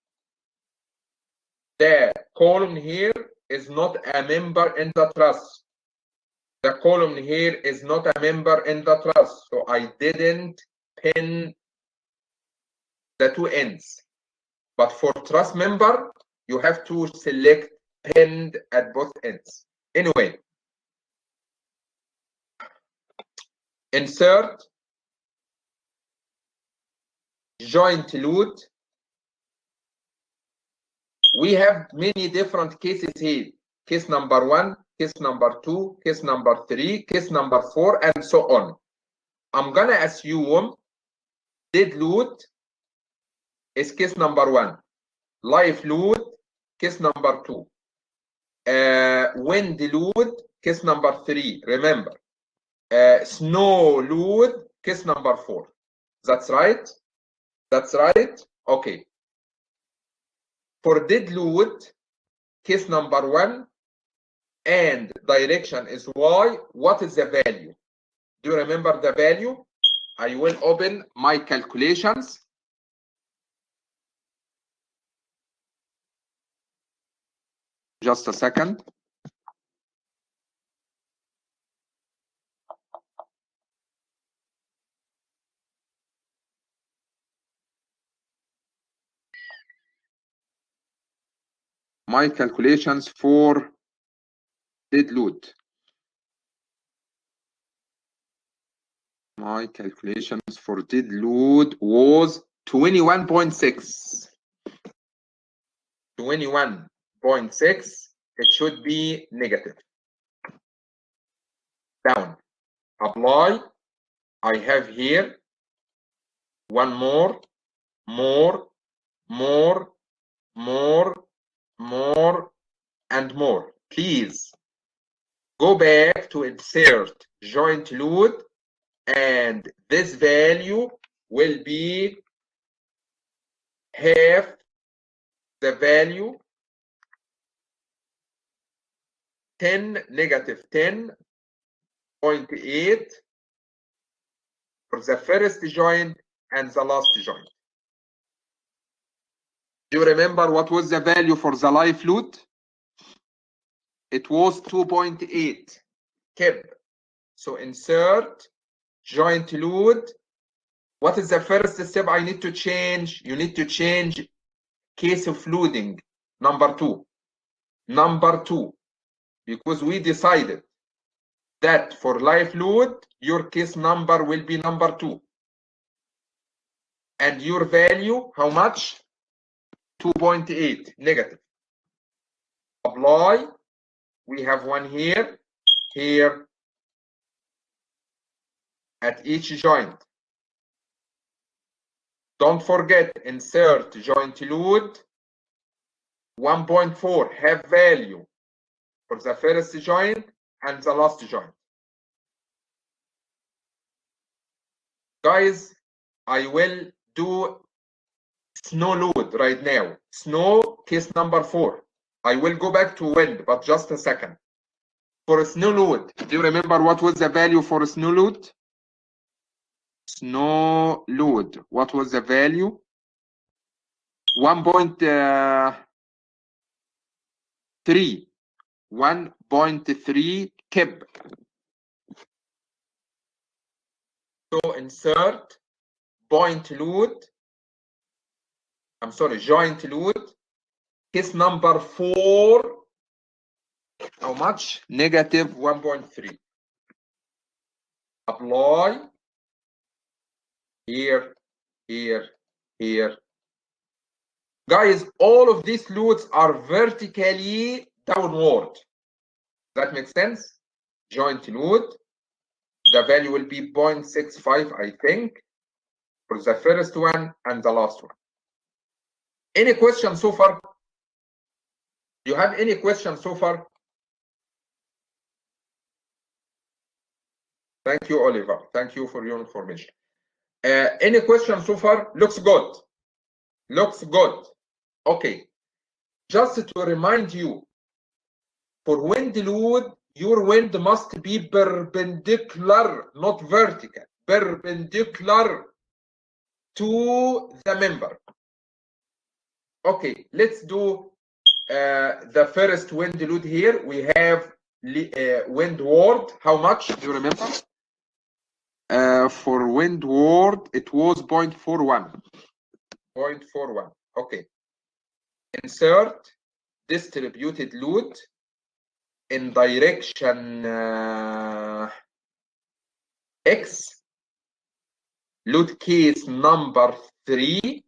the column here is not a member in the truss. The column here is not a member in the truss, so I didn't pin the two ends. But for truss member, you have to select pinned at both ends. Anyway, insert joint load. We have many different cases here. Case number 1, case number 2, case number 3, case number 4, and so on. I'm gonna assume dead load is case number 1, live load case number 2, wind load case number 3. Remember, snow load case number 4. That's right. That's right. Okay. For dead load, case number 1 and direction is Y. What is the value? Do you remember the value? I will open my calculations. Just a second. My calculations for dead load. My calculations for dead load was 21.6. 21.6. It should be negative. Down. Apply. I have here one more, and more. Please go back to insert joint load, and this value will be half the value, 10, negative 10.8 for the first joint and the last joint. Do you remember what was the value for the live load? It was 2.8 kb. So insert joint load. What is the first step I need to change? You need to change case of loading, number 2. Number 2, because we decided that for live load, your case number will be number 2. And your value, how much? 2.8, negative. Apply. We have one here, here, at each joint. Don't forget, insert joint load 1.4, have value for the first joint and the last joint. Guys, I will do snow load right now. Snow, case number 4. I will go back to wind, but just a second. For a snow load, do you remember what was the value for a snow load? Snow load, what was the value? 1.3. 1.3 kb. So insert joint load. Joint load. Case number 4. How much? Negative 1.3. Apply. Here, here, here. Guys, all of these loads are vertically downward. That makes sense? Joint load. The value will be 0.65, I think, for the first one and the last one. Any questions so far? Do you have any questions so far? Thank you, Oliver. Thank you for your information. Any questions so far? Looks good. Looks good. Okay. just to remind you, for wind load, your wind must be perpendicular, not vertical, perpendicular to the member. Okay, let's do the first wind load here. We have windward. How much? Do you remember? For windward, it was 0.41. 0.41. Okay. Insert distributed load in direction X. Load case number 3.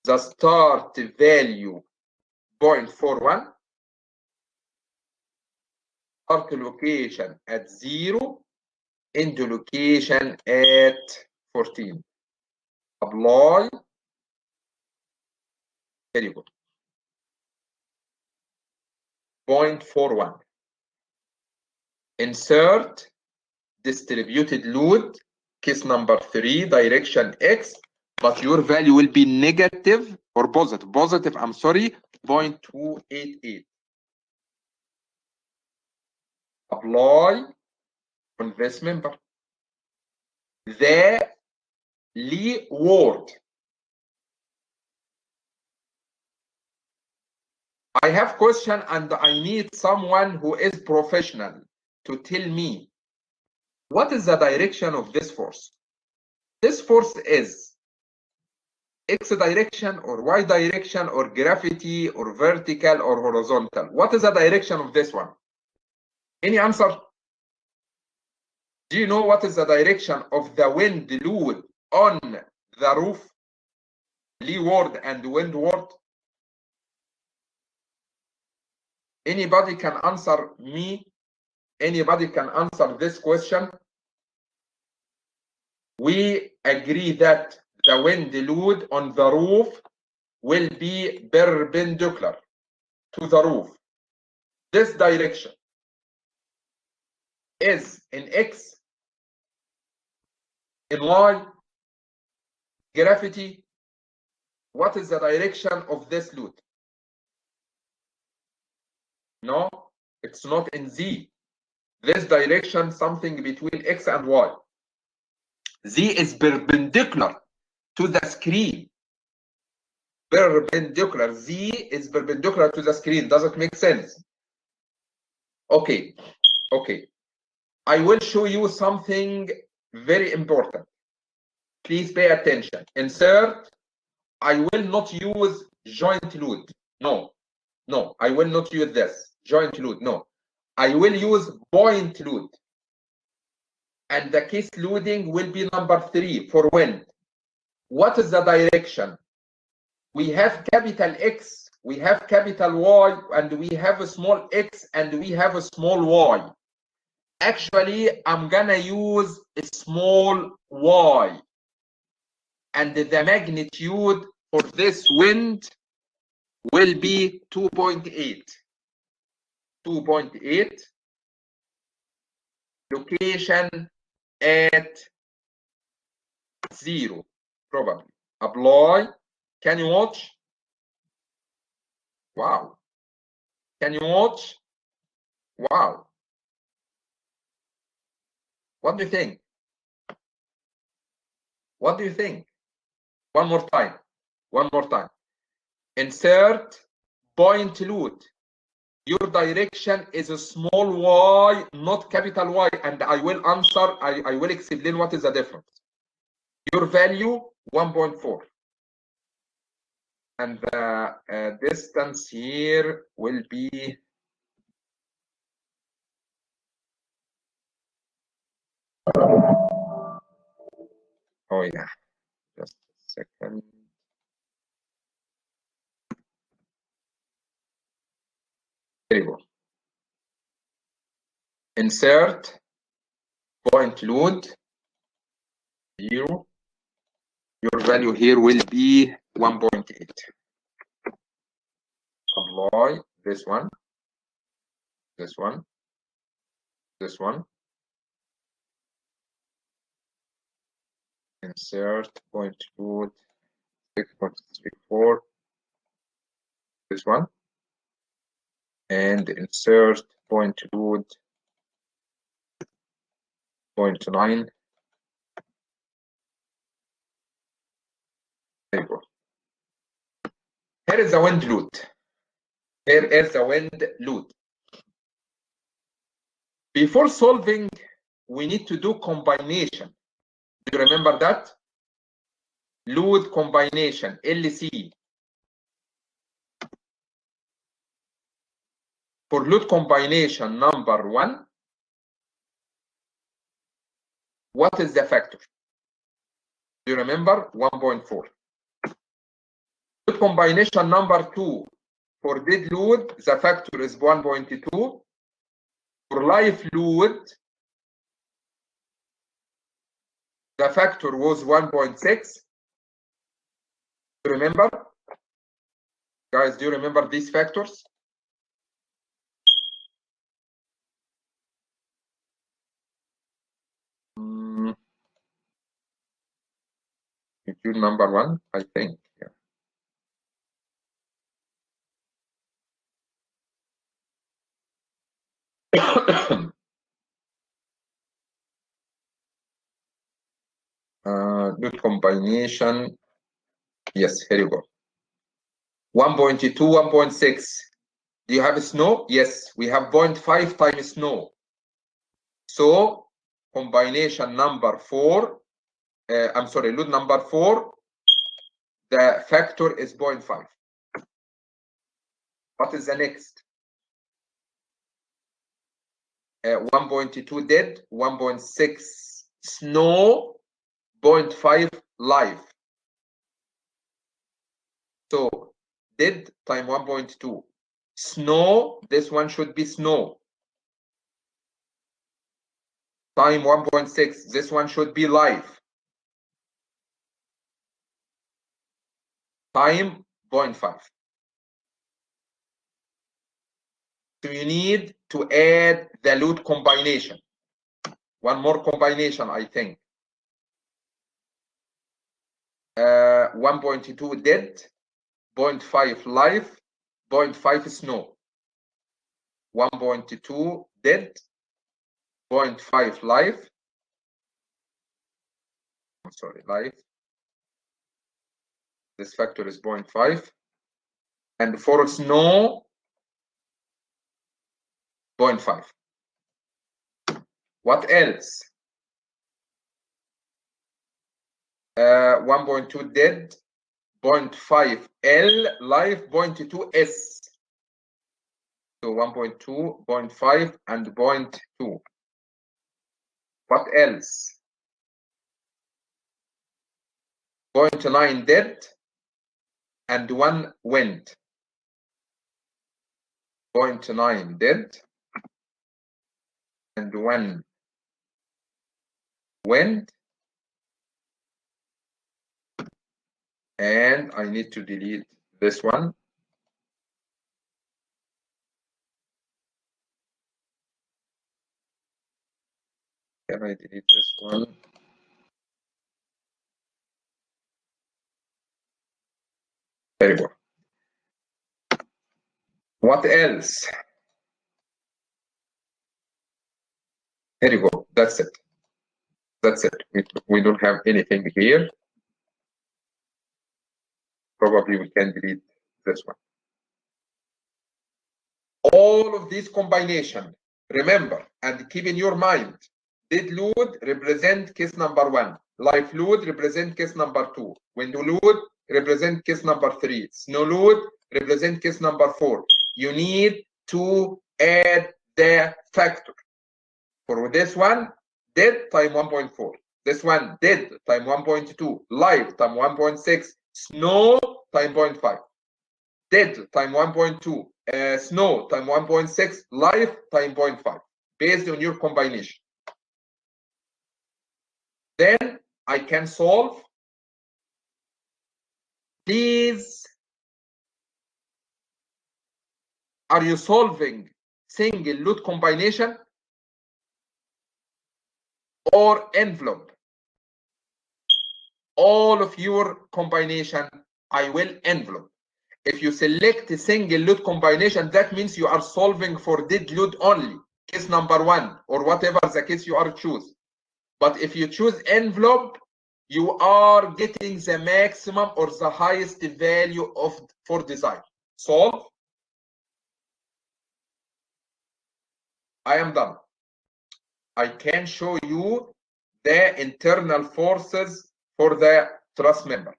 The start value 0.41. Start location at 0. End location at 14. Apply. Very good. 0.41. Insert distributed load, case number 3, direction X, but your value will be negative or positive. Positive, I'm sorry, 0.288. Apply on this member. The leeward. I have question and I need someone who is professional to tell me what is the direction of this force. This force is X direction or Y direction or gravity or vertical or horizontal. What is the direction of this one? Any answer? Do you know what is the direction of the wind load on the roof? Leeward and windward? Anybody can answer me? Anybody can answer this question? We agree that the wind load on the roof will be perpendicular to the roof. This direction is in X, in Y, gravity. What is the direction of this load? No, it's not in Z. This direction, something between X and Y. Z is perpendicular to the screen. Perpendicular. Z is perpendicular to the screen. Does it make sense? Okay. Okay. I will show you something very important. Please pay attention. Insert. I will not use joint load. No. No, I will not use this. Joint load. No. I will use point load. And the case loading will be number 3 for wind. What is the direction? We have capital X, we have capital Y, and we have a small x, and we have a small y. Actually, I'm gonna use a small y. And the magnitude for this wind will be 2.8. 2.8. Location at 0, probably. Apply. Can you watch? Wow. Can you watch? Wow. What do you think? What do you think? One more time. One more time. Insert point load. Your direction is a small y, not capital Y. And I will answer, I will explain what is the difference. Your value, 1.4. And the distance here will be oh yeah, just a second. Very good. Insert point load 0. Your value here will be 1.8. Apply this one, this one, this one. Insert point load 6.64. this one, and insert point load 0.9. There you go. Here is the wind load. Here is the wind load. Before solving, we need to do combination. Do you remember that? Load combination, LC. For load combination number 1, what is the factor? Do you remember? 1.4. Load combination number 2, for dead load, the factor is 1.2. For live load, the factor was 1.6. Remember? Guys, do you remember these factors? You number 1, I think. Yeah. Load combination. Yes, here you go. 1.2, 1.6. Do you have snow? Yes, we have 0.5 times snow. So combination number 4, I'm sorry, load number 4, the factor is 0.5. What is the next? 1.2 dead, 1.6 snow, 0.5 live. So dead time 1.2. Snow, this one should be snow. Time 1.6, this one should be live. Time 0.5. So you need to add the load combination. One more combination, I think. 1.2 dead, 0.5 live, 0.5 snow. 1.2 dead, 0.5 live. I'm sorry, live. This factor is 0.5. And for snow, 0.5. What else? 1.2 dead, 0.5 L live, 0.2 S. So 1.2, 0.5, and 0.2. What else? 0.9 dead and 1 wind. 0.9 dead and 1 wind. And I need to delete this one. Can I delete this one? There you go. What else? There you go. That's it. That's it. We don't have anything here. Probably we can delete this one. All of these combination, remember and keep in your mind, dead load represent case number 1. Live load represent case number 2. Wind load represent case number 3. Snow load represent case number 4. You need to add the factor. For this one, dead time 1.4. This one, dead time 1.2. Live time 1.6. Snow time 0.5. Dead time 1.2. Snow time 1.6. Live time 0.5. Based on your combination. Then I can solve. Please, are you solving single load combination or envelope? All of your combination, I will envelope. If you select a single load combination, that means you are solving for dead load only, case number 1, or whatever the case you are choose. But if you choose envelope, you are getting the maximum or the highest value for design. Solve. I am done. I can show you the internal forces for the truss member.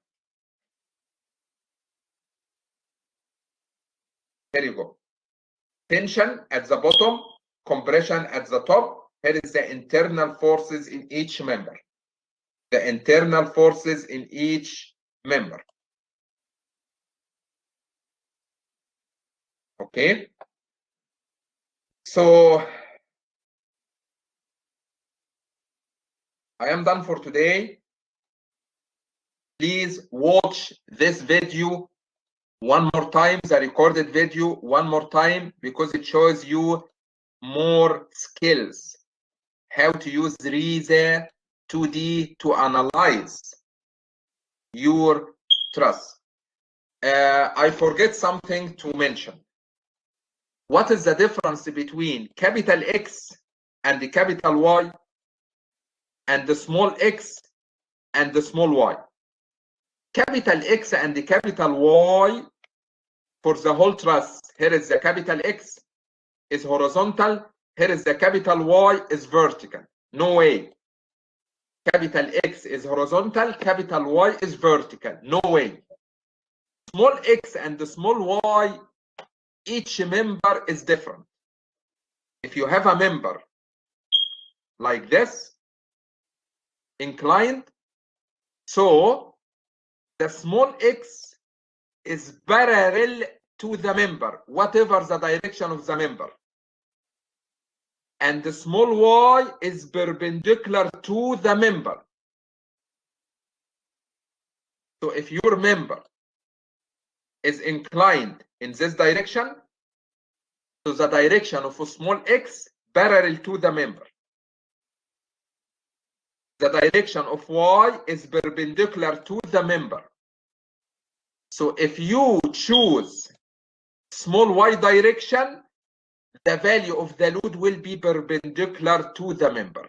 Here you go. Tension at the bottom, compression at the top. Here is the internal forces in each member. The internal forces in each member. Okay. So I am done for today. Please watch this video one more time, the recorded video one more time, because it shows you more skills, how to use RISA 2D to analyze your truss. I forget something to mention. What is the difference between capital X and the capital Y and the small x and the small y? Capital X and the capital Y for the whole truss. Here is the capital X is horizontal. Here is the capital Y is vertical. No way. Capital X is horizontal. Capital Y is vertical. No way. Small x and the small y, each member is different. If you have a member like this, inclined, so the small x is parallel to the member, whatever the direction of the member. And the small y is perpendicular to the member. So if your member is inclined in this direction, so the direction of a small x parallel to the member. The direction of y is perpendicular to the member. So if you choose small y direction, the value of the load will be perpendicular to the member.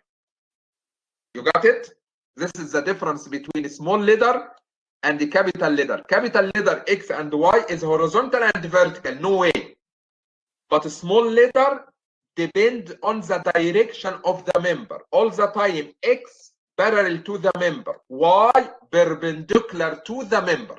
You got it? This is the difference between a small ladder and the capital ladder. Capital ladder X and Y is horizontal and vertical, no way. But a small ladder depend on the direction of the member. All the time X parallel to the member, Y perpendicular to the member.